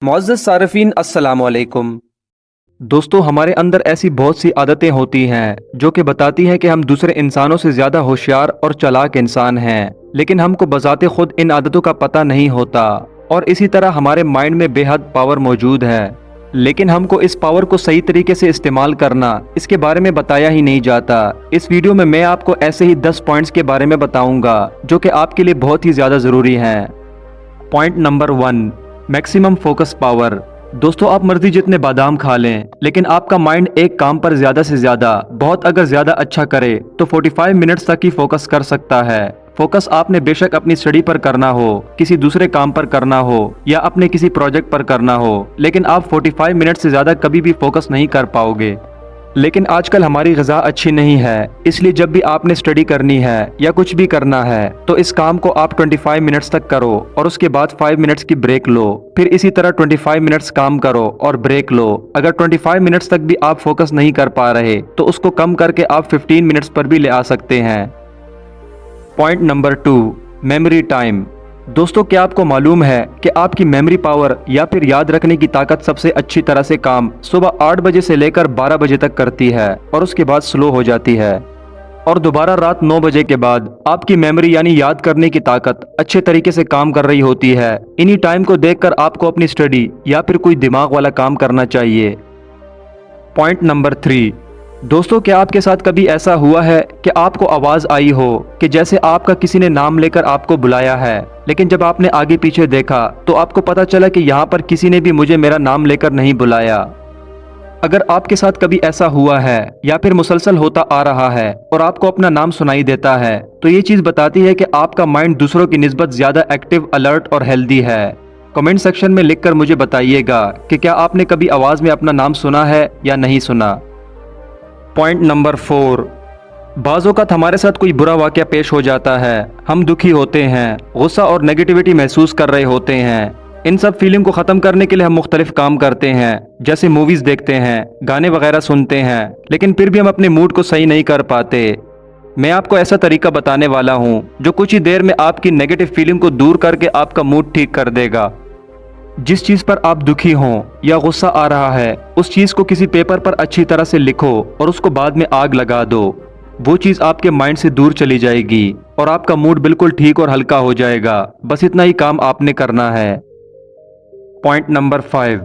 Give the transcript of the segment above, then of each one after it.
मुअज़्ज़ज़ सारिफ़ीन अस्सलाम वालेकुम। दोस्तों, हमारे अंदर ऐसी बहुत सी आदतें होती हैं जो कि बताती हैं कि हम दूसरे इंसानों से ज़्यादा होशियार और चालाक इंसान हैं, लेकिन हमको बज़ाते खुद इन आदतों का पता नहीं होता। और इसी तरह हमारे माइंड में बेहद पावर मौजूद है, लेकिन हमको इस पावर को सही तरीके से इस्तेमाल करना, इसके बारे में बताया ही नहीं जाता। इस वीडियो में मैं आपको ऐसे ही 10 पॉइंट्स के बारे में बताऊंगा जो कि आपके लिए बहुत ही ज़्यादा ज़रूरी हैं। Point number 1, maximum focus power. दोस्तों, आप मर्जी जितने बादाम खा लें, लेकिन आपका माइंड एक काम पर ज्यादा से ज्यादा, बहुत अगर ज्यादा अच्छा करे तो 45 मिनट्स तक ही फोकस कर सकता है। फोकस आपने बेशक अपनी स्टडी पर करना हो, किसी दूसरे काम पर करना हो या अपने किसी प्रोजेक्ट पर करना हो, लेकिन आप 45 मिनट से ज्यादा कभी भी फोकस नहीं कर पाओगे। लेकिन आजकल हमारी ग़िज़ा अच्छी नहीं है, इसलिए जब भी आपने स्टडी करनी है या कुछ भी करना है तो इस काम को आप 25 मिनट्स तक करो और उसके बाद 5 मिनट्स की ब्रेक लो। फिर इसी तरह 25 मिनट्स काम करो और ब्रेक लो। अगर 25 मिनट्स तक भी आप फोकस नहीं कर पा रहे तो उसको कम करके आप 15 मिनट्स पर भी ले आ सकते हैं। Point number 2, memory time. दोस्तों, क्या आपको मालूम है कि आपकी मेमोरी पावर या फिर याद रखने की ताकत सबसे अच्छी तरह से काम सुबह 8 बजे से लेकर 12 बजे तक करती है और उसके बाद स्लो हो जाती है, और दोबारा रात 9 बजे के बाद आपकी मेमोरी यानी याद करने की ताकत अच्छे तरीके से काम कर रही होती है। इन्हीं टाइम को देखकर आपको अपनी स्टडी या फिर कोई दिमाग वाला काम करना चाहिए। पॉइंट नंबर 3, दोस्तों, क्या आपके साथ कभी ऐसा हुआ है कि आपको आवाज़ आई हो कि जैसे आपका किसी ने नाम लेकर आपको बुलाया है, लेकिन जब आपने आगे पीछे देखा तो आपको पता चला कि यहाँ पर किसी ने भी मुझे मेरा नाम लेकर नहीं बुलाया। अगर आपके साथ कभी ऐसा हुआ है या फिर मुसलसल होता आ रहा है और आपको अपना नाम सुनाई देता है, तो ये चीज़ बताती है कि आपका माइंड दूसरों की निस्बत ज़्यादा एक्टिव, अलर्ट और हेल्दी है। कमेंट सेक्शन में लिखकर मुझे बताइएगा कि क्या आपने कभी आवाज़ में अपना नाम सुना है या नहीं सुना। पॉइंट नंबर 4, बाज़ औक़ात हमारे साथ कोई बुरा वाक़या पेश हो जाता है, हम दुखी होते हैं, गुस्सा और नेगेटिविटी महसूस कर रहे होते हैं। इन सब फीलिंग को ख़त्म करने के लिए हम मुख्तलिफ काम करते हैं, जैसे मूवीज़ देखते हैं, गाने वगैरह सुनते हैं, लेकिन फिर भी हम अपने मूड को सही नहीं कर पाते। मैं आपको ऐसा तरीका बताने वाला हूँ जो कुछ ही देर में आपकी नेगेटिव फीलिंग को दूर करके आपका मूड ठीक कर देगा। जिस चीज़ पर आप दुखी हों या गुस्सा आ रहा है, उस चीज़ को किसी पेपर पर अच्छी तरह से लिखो और उसको बाद में आग लगा दो। वो चीज़ आपके माइंड से दूर चली जाएगी और आपका मूड बिल्कुल ठीक और हल्का हो जाएगा। बस इतना ही काम आपने करना है। पॉइंट नंबर 5,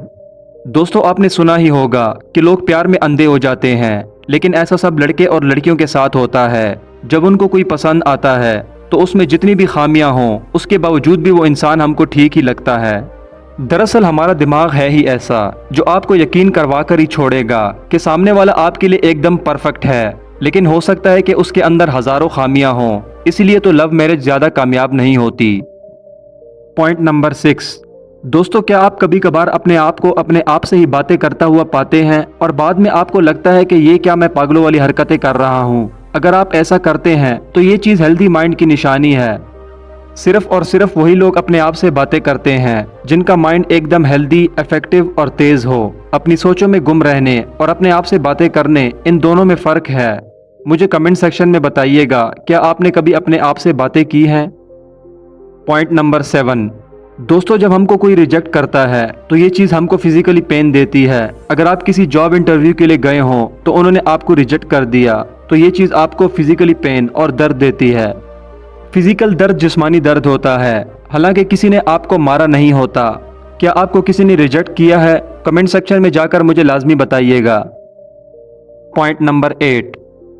दोस्तों, आपने सुना ही होगा कि लोग प्यार में अंधे हो जाते हैं, लेकिन ऐसा सब लड़के और लड़कियों के साथ होता है। जब उनको कोई पसंद आता है तो उसमें जितनी भी खामियां हों, उसके बावजूद भी वो इंसान हमको ठीक ही लगता है। दरअसल हमारा दिमाग है ही ऐसा जो आपको यकीन करवा कर ही छोड़ेगा कि सामने वाला आपके लिए एकदम परफेक्ट है, लेकिन हो सकता है कि उसके अंदर हजारों खामियां हों। इसीलिए तो लव मैरिज ज़्यादा कामयाब नहीं होती। पॉइंट नंबर 6, दोस्तों, क्या आप कभी कभार अपने आप को अपने आप से ही बातें करता हुआ पाते हैं और बाद में आपको लगता है कि ये क्या मैं पागलों वाली हरकतें कर रहा हूँ। अगर आप ऐसा करते हैं तो ये चीज़ हेल्दी माइंड की निशानी है। सिर्फ और सिर्फ वही लोग अपने आप से बातें करते हैं जिनका माइंड एकदम हेल्दी, इफेक्टिव और तेज हो। अपनी सोचों में गुम रहने और अपने आप से बातें करने, इन दोनों में फ़र्क है। मुझे कमेंट सेक्शन में बताइएगा, क्या आपने कभी अपने आप से बातें की हैं। पॉइंट नंबर 7, दोस्तों, जब हमको कोई रिजेक्ट करता है तो ये चीज़ हमको फिजिकली पेन देती है। अगर आप किसी जॉब इंटरव्यू के लिए गए हों तो उन्होंने आपको रिजेक्ट कर दिया, तो ये चीज़ आपको फिजिकली पेन और दर्द देती है। फिजिकल दर्द जिस्मानी दर्द होता है, हालांकि किसी ने आपको मारा नहीं होता। क्या आपको किसी ने रिजेक्ट किया है? कमेंट सेक्शन में जाकर मुझे लाजमी बताइएगा। पॉइंट नंबर 8,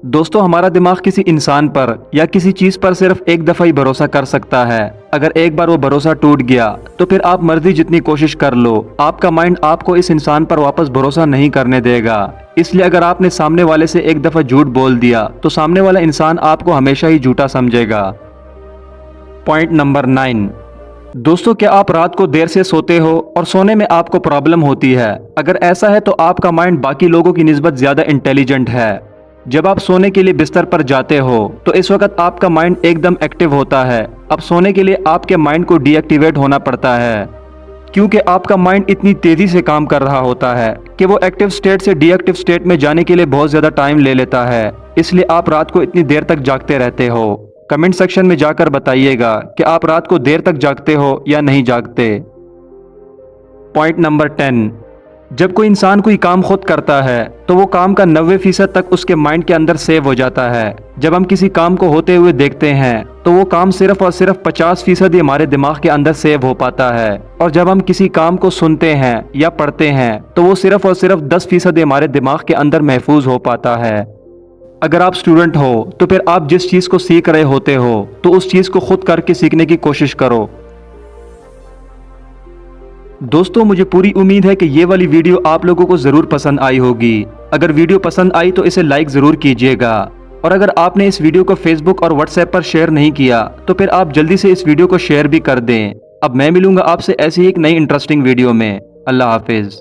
दोस्तों, हमारा दिमाग किसी इंसान पर या किसी चीज़ पर सिर्फ एक दफ़ा ही भरोसा कर सकता है। अगर एक बार वो भरोसा टूट गया तो फिर आप मर्जी जितनी कोशिश कर लो, आपका माइंड आपको इस इंसान पर वापस भरोसा नहीं करने देगा। इसलिए अगर आपने सामने वाले से एक दफ़ा झूठ बोल दिया तो सामने वाला इंसान आपको हमेशा ही झूठा समझेगा। पॉइंट नंबर 9, दोस्तों, क्या आप रात को देर से सोते हो और सोने में आपको प्रॉब्लम होती है? अगर ऐसा है तो आपका माइंड बाकी लोगों की निस्बत ज़्यादा इंटेलिजेंट है। जब आप सोने के लिए बिस्तर पर जाते हो तो इस वक्त आपका माइंड एकदम एक्टिव होता है। अब सोने के लिए आपके माइंड को डीएक्टिवेट होना पड़ता है, क्योंकि आपका माइंड इतनी तेज़ी से काम कर रहा होता है कि वो एक्टिव स्टेट से डीएक्टिव स्टेट में जाने के लिए बहुत ज़्यादा टाइम ले लेता है। इसलिए आप रात को इतनी देर तक जागते रहते हो। कमेंट सेक्शन में जाकर बताइएगा कि आप रात को देर तक जागते हो या नहीं जागते। पॉइंट नंबर 10, जब कोई इंसान कोई काम खुद करता है तो वो काम का 90% तक उसके माइंड के अंदर सेव हो जाता है। जब हम किसी काम को होते हुए देखते हैं तो वो काम सिर्फ और सिर्फ 50% ही हमारे दिमाग के अंदर सेव हो पाता है, और जब हम किसी काम को सुनते हैं या पढ़ते हैं तो वो सिर्फ और सिर्फ 10% ही हमारे दिमाग के अंदर महफूज हो पाता है। अगर आप स्टूडेंट हो तो फिर आप जिस चीज़ को सीख रहे होते हो तो उस चीज़ को खुद करके सीखने की कोशिश करो। दोस्तों, मुझे पूरी उम्मीद है कि ये वाली वीडियो आप लोगों को ज़रूर पसंद आई होगी। अगर वीडियो पसंद आई तो इसे लाइक ज़रूर कीजिएगा, और अगर आपने इस वीडियो को फेसबुक और व्हाट्सएप पर शेयर नहीं किया तो फिर आप जल्दी से इस वीडियो को शेयर भी कर दें। अब मैं मिलूंगा आपसे ऐसी एक नई इंटरेस्टिंग वीडियो में। अल्लाह हाफिज़।